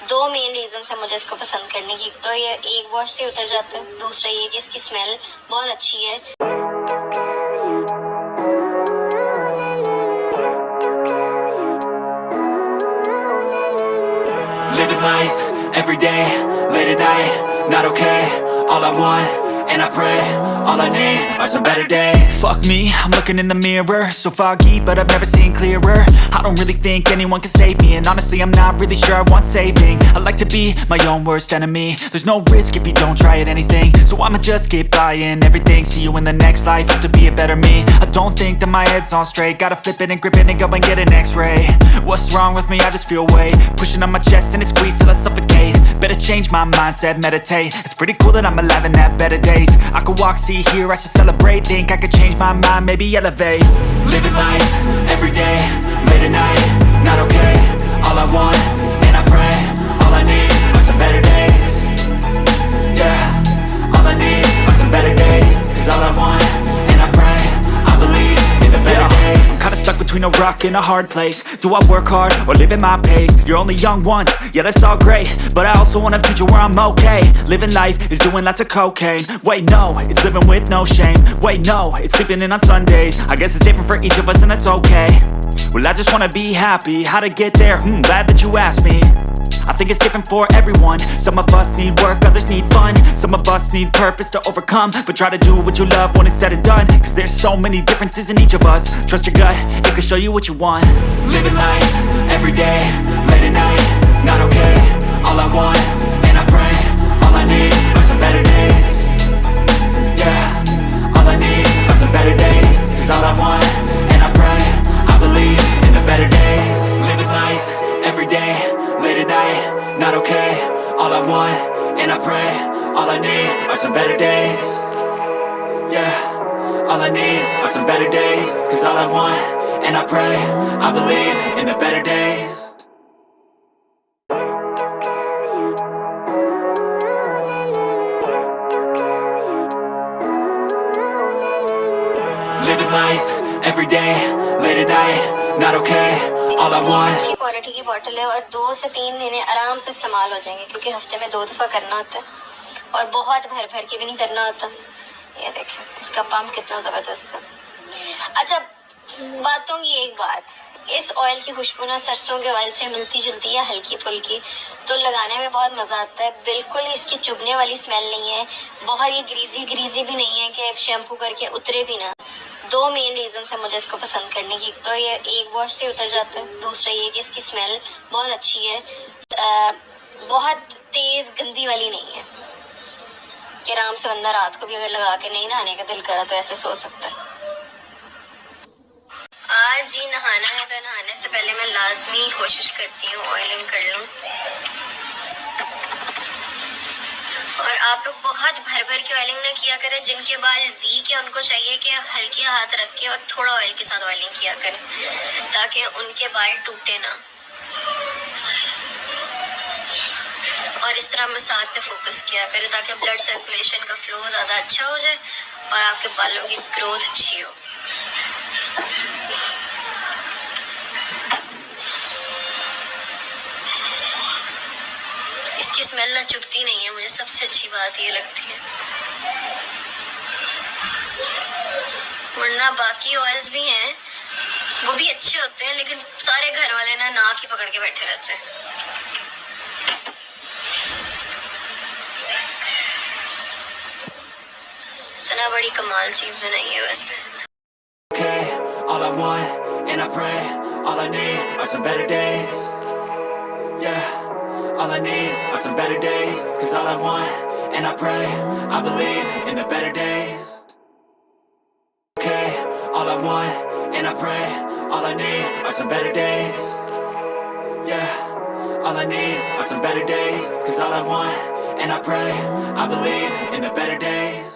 दो main reason है मुझे इसको पसंद करने की। तो ये एक वॉश से उतर जाता है, दूसरा ये कि इसकी स्मेल बहुत अच्छी है। Living life, every day, late at night, not okay. All I want, and I pray, all I need are some better days. Fuck me, I'm looking in the mirror, so foggy, but I've never seen clearer. I don't really think anyone can save me, and honestly I'm not really sure I want saving. I like to be my own worst enemy. There's no risk if you don't try at anything, so I'ma just keep buying everything. See you in the next life, have to be a better me. I don't think that my head's on straight, gotta flip it and grip it and go and get an x-ray. What's wrong with me? I just feel weight pushing on my chest and it squeezes till I suffocate. Better change my mindset, meditate. It's pretty cool that I'm alive and have better days. I could walk, see, hear, I should celebrate. Think I could change my mind, maybe elevate. Living life, every day, late at night, not okay. All I want, and I pray, all I need are some better days. Yeah, all I need are some better days. Cause all I want, and I pray, I believe in the better days. I'm kinda stuck between a rock and a hard place. Do I work hard or live at my pace? You're only young once, yeah that's all great, but I also want a future where I'm okay. Living life is doing lots of cocaine. Wait no, it's living with no shame. Wait no, it's sleeping in on Sundays. I guess it's different for each of us and that's okay. Well I just wanna be happy. How to get there? Glad that you asked me. I think it's different for everyone. Some of us need work, others need fun. Some of us need purpose to overcome. But try to do what you love when it's said and done. Cause there's so many differences in each of us. Trust your gut, it can show you what you want. Living life, every day, late at night, not okay. All I want, and I pray, all I need are some better days. Yeah, all I need are some better days. Cause all I want, and I pray, I believe in the better days. Living life, every day, late at night, not okay. All I want, and I pray, all I need are some better days. Yeah, all I need are some better days. Cause all I want, and I pray, I believe in the better days. Living life, every day, late at night, not okay. All I want. अच्छी quality की bottle है और 2 से 3 महीने आराम से इस्तेमाल हो जाएंगे, क्योंकि हफ्ते में 2 दफ़ा करना होता है और बहुत भर भर के भी नहीं करना होता। ये देखें इसका पंप कितना ज़बरदस्त है। अच्छा, बातों की एक बात, इस ऑयल की खुशबू ना सरसों के ऑयल से मिलती जुलती है, हल्की फुल्की, तो लगाने में बहुत मज़ा आता है। बिल्कुल इसकी चुभने वाली स्मेल नहीं है, बहुत ये ग्रीजी भी नहीं है कि शैम्पू करके उतरे भी ना। 2 मेन रीजन है मुझे इसको पसंद करने की। तो ये एक वॉश से उतर जाता है, दूसरा ये कि इसकी स्मेल बहुत अच्छी है, बहुत तेज़ गंदी वाली नहीं है कि आराम से बंदा रात को भी अगर लगा के नहीं नहाने का दिल करा तो ऐसे सो सकता है। आज ही नहाना है तो नहाने से पहले मैं लाजमी कोशिश करती हूँ ऑयलिंग कर लूँ। और आप लोग बहुत भर भर के ऑयलिंग ना किया करें। जिनके बाल वीक है उनको चाहिए कि हल्के हाथ रख के और थोड़ा ऑयल के साथ ऑयलिंग किया करें, ताकि उनके बाल टूटे ना। और इस तरह मसाज पे फोकस किया करें ताकि ब्लड सर्कुलेशन का फ्लो ज़्यादा अच्छा हो जाए और आपके बालों की ग्रोथ अच्छी हो। इसकी स्मेल ना चुभती नहीं है, मुझे सबसे अच्छी बात ये लगती है। वरना बाकी ऑयल्स भी हैं, वो भी अच्छे होते हैं, लेकिन सारे घर वाले ना नाक ही पकड़ के बैठे रहते हैं। सना बड़ी कमाल चीज बनाई है वैसे। All I want, and I pray, all I need are some better days. Yeah, all I need are some better days. Cause all I want, and I pray, I believe in the better days. Okay, all I want, and I pray, all I need are some better days. Yeah, all I need are some better days. Cause all I want, and I pray, I believe in the better days.